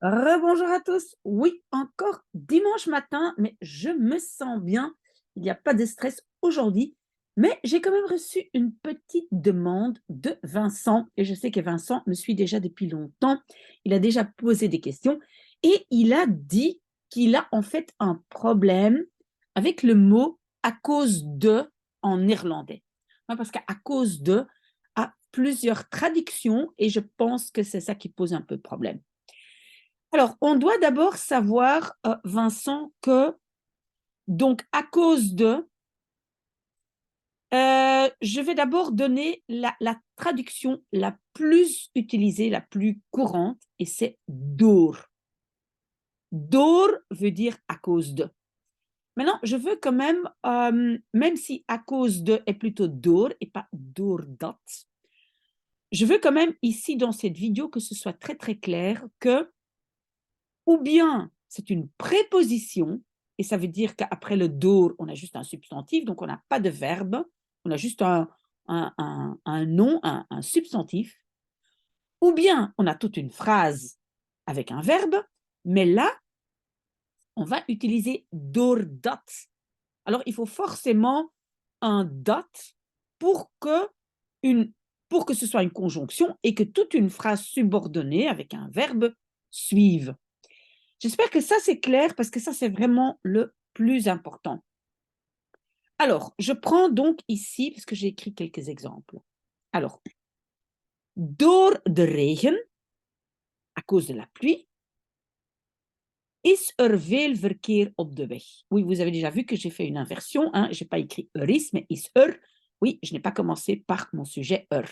Rebonjour à tous. Oui, encore dimanche matin, mais je me sens bien. Il n'y a pas de stress aujourd'hui, mais j'ai quand même reçu une petite demande de Vincent. Et je sais que Vincent me suit déjà depuis longtemps. Il a déjà posé des questions et il a dit qu'il a en fait un problème avec le mot à cause de en néerlandais. Ouais, parce qu'à cause de a plusieurs traductions et je pense que c'est ça qui pose un peu de problème. Alors, on doit d'abord savoir, Vincent, que donc à cause de, je vais d'abord donner la traduction la plus utilisée, la plus courante, et c'est door. Door veut dire à cause de. Maintenant, je veux quand même, même si à cause de est plutôt door et pas doordat, je veux quand même ici dans cette vidéo que ce soit très très clair que ou bien c'est une préposition, et ça veut dire qu'après le door, on a juste un substantif, donc on n'a pas de verbe, on a juste un nom, un substantif, ou bien on a toute une phrase avec un verbe, mais là, on va utiliser doordat. Alors, il faut forcément un dat pour que, une, pour que ce soit une conjonction et que toute une phrase subordonnée avec un verbe suive. J'espère que ça, c'est clair parce que ça, c'est vraiment le plus important. Alors, je prends donc ici, parce que j'ai écrit quelques exemples. Alors, door de regen, à cause de la pluie, is er veel verkeer op de weg. Oui, vous avez déjà vu que j'ai fait une inversion. Hein? Je n'ai pas écrit er is, mais is er. Oui, je n'ai pas commencé par mon sujet er.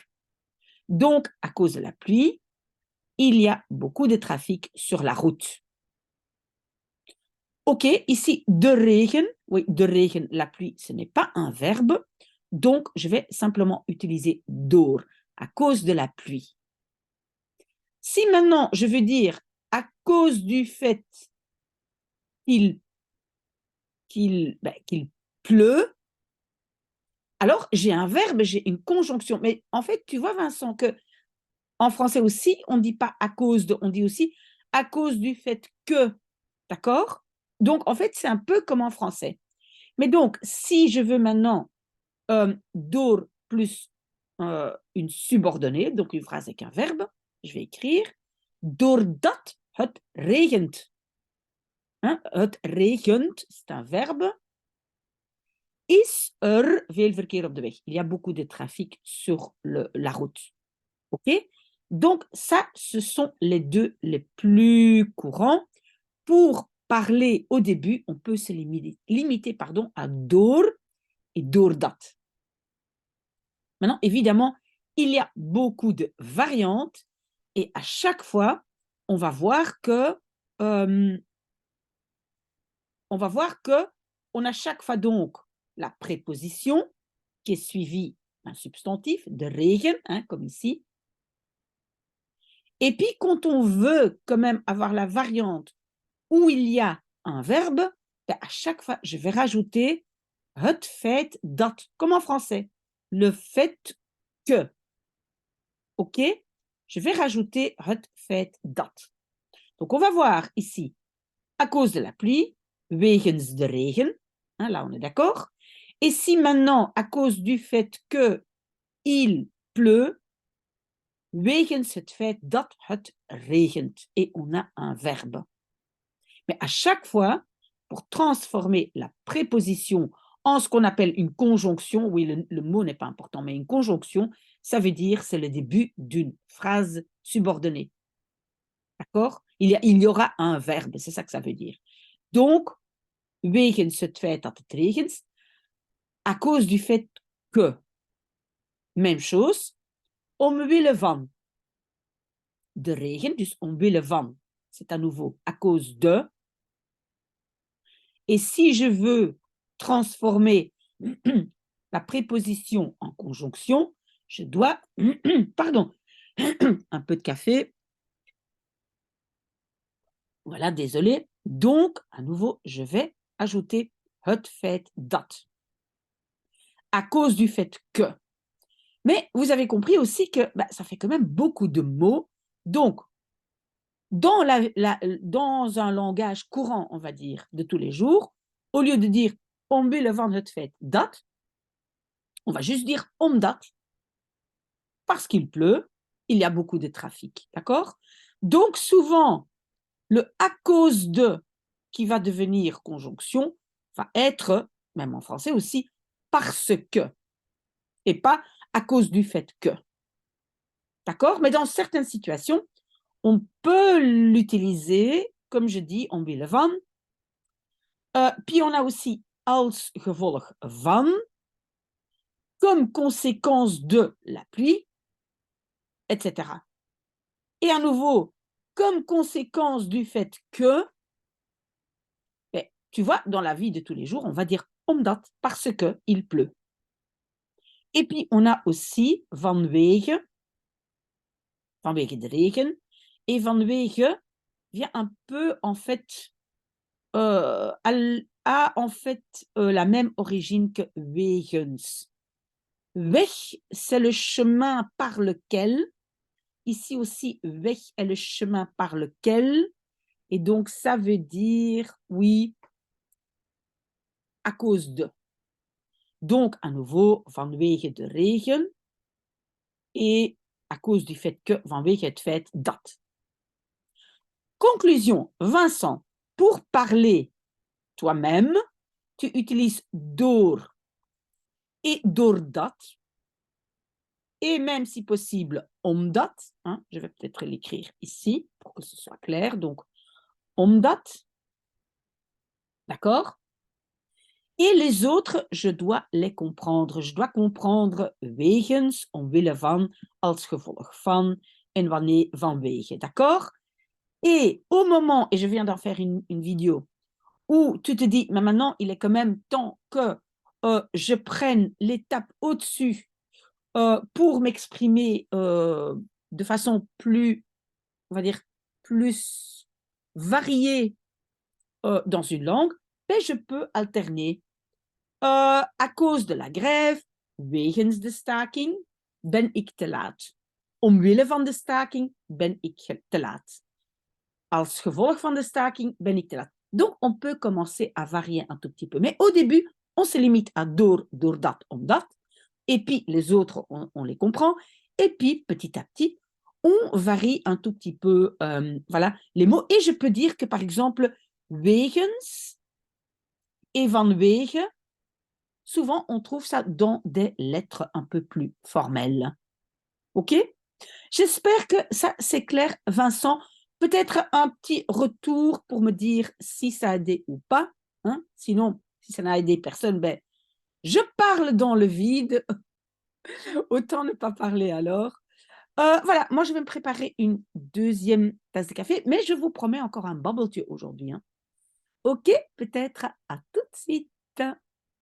Donc, à cause de la pluie, il y a beaucoup de trafic sur la route. Ok, ici, de regen. Oui, de regen, la pluie, ce n'est pas un verbe. Donc, je vais simplement utiliser door, à cause de la pluie. Si maintenant, je veux dire à cause du fait qu'il qu'il pleut, alors j'ai un verbe, j'ai une conjonction. Mais en fait, tu vois, Vincent, que en français aussi, on ne dit pas à cause de, on dit aussi à cause du fait que. D'accord? Donc, en fait, c'est un peu comme en français. Mais donc, si je veux maintenant door plus une subordonnée, donc une phrase avec un verbe, je vais écrire doordat het regent. Hein? Het regent, c'est un verbe. Is er veel verkeer op de weg? Il y a beaucoup de trafic sur la route. OK? Donc, ça, ce sont les deux les plus courants. Pour parler au début, on peut se limiter pardon, à door et doordat. Maintenant, évidemment, il y a beaucoup de variantes et à chaque fois, on va voir que euh, on va voir que on a chaque fois donc la préposition qui est suivie d'un substantif, de regen, hein, comme ici. Et puis, quand on veut quand même avoir la variante où il y a un verbe, ben, à chaque fois, je vais rajouter het feit dat, comme en français. Le fait que. OK? Je vais rajouter het feit dat. Donc, on va voir ici, à cause de la pluie, wegens de regen. Hein, là, on est d'accord. Et si maintenant, à cause du fait que il pleut, wegens het feit dat het regent. Et on a un verbe. Mais à chaque fois, pour transformer la préposition en ce qu'on appelle une conjonction, oui, le mot n'est pas important, mais une conjonction, ça veut dire c'est le début d'une phrase subordonnée. D'accord? Il y aura un verbe, c'est ça que ça veut dire. Donc, wegens het feit dat het regent, à cause du fait que. Même chose, omwille van. De regen, dus omwille van, c'est à nouveau à cause de. Et si je veux transformer la préposition en conjonction, je dois, pardon, un peu de café. Voilà, désolé. Donc, à nouveau, je vais ajouter het feit dat. À cause du fait que. Mais vous avez compris aussi que ça fait quand même beaucoup de mots. Donc, dans un langage courant, on va dire, de tous les jours, au lieu de dire omwille van het feit dat, on va juste dire omdat, parce qu'il pleut, il y a beaucoup de trafic, d'accord? Donc souvent, le à cause de qui va devenir conjonction va être, même en français aussi, parce que, et pas à cause du fait que. D'accord? Mais dans certaines situations, on peut l'utiliser, comme je dis, omwille van. Puis on a aussi als gevolg van, comme conséquence de la pluie, etc. Et à nouveau, comme conséquence du fait que, ben, tu vois, dans la vie de tous les jours, on va dire omdat, parce qu'il pleut. Et puis on a aussi vanwege de regen, et vanwege vient un peu en fait a en fait la même origine que wegens. Weg, c'est le chemin par lequel. Ici aussi, weg est le chemin par lequel. Et donc, ça veut dire, oui, à cause de. Donc, à nouveau, vanwege de regen. Et à cause du fait que, vanwege het feit dat. Conclusion, Vincent, pour parler toi-même, tu utilises door et doordat. Et même si possible, omdat. Hein, je vais peut-être l'écrire ici pour que ce soit clair. Donc, omdat. D'accord? Et les autres, je dois les comprendre. Je dois comprendre wegens, omwille van, als gevolg van en wanneer vanwege. D'accord? Et au moment, et je viens d'en faire une vidéo, où tu te dis, mais maintenant, il est quand même temps que je prenne l'étape au-dessus pour m'exprimer de façon plus, on va dire, plus variée dans une langue, ben, je peux alterner. À cause de la grève, wegens de staking, ben ik te laat. Omwille van de staking ben ik te laat. Als gevolg van de staking ben ik te laat. Donc, on peut commencer à varier un tout petit peu. Mais au début, on se limite à door, doordat, omdat. Et puis, les autres, on les comprend. Et puis, petit à petit, on varie un tout petit peu voilà, les mots. Et je peux dire que, par exemple, wegens et vanwege, souvent, on trouve ça dans des lettres un peu plus formelles. OK? J'espère que ça, c'est clair, Vincent. Peut-être un petit retour pour me dire si ça a aidé ou pas. Hein? Sinon, si ça n'a aidé personne, ben, je parle dans le vide. Autant ne pas parler alors. Voilà, moi, je vais me préparer une deuxième tasse de café, mais je vous promets encore un bubble tea aujourd'hui. Hein. OK? Peut-être à tout de suite.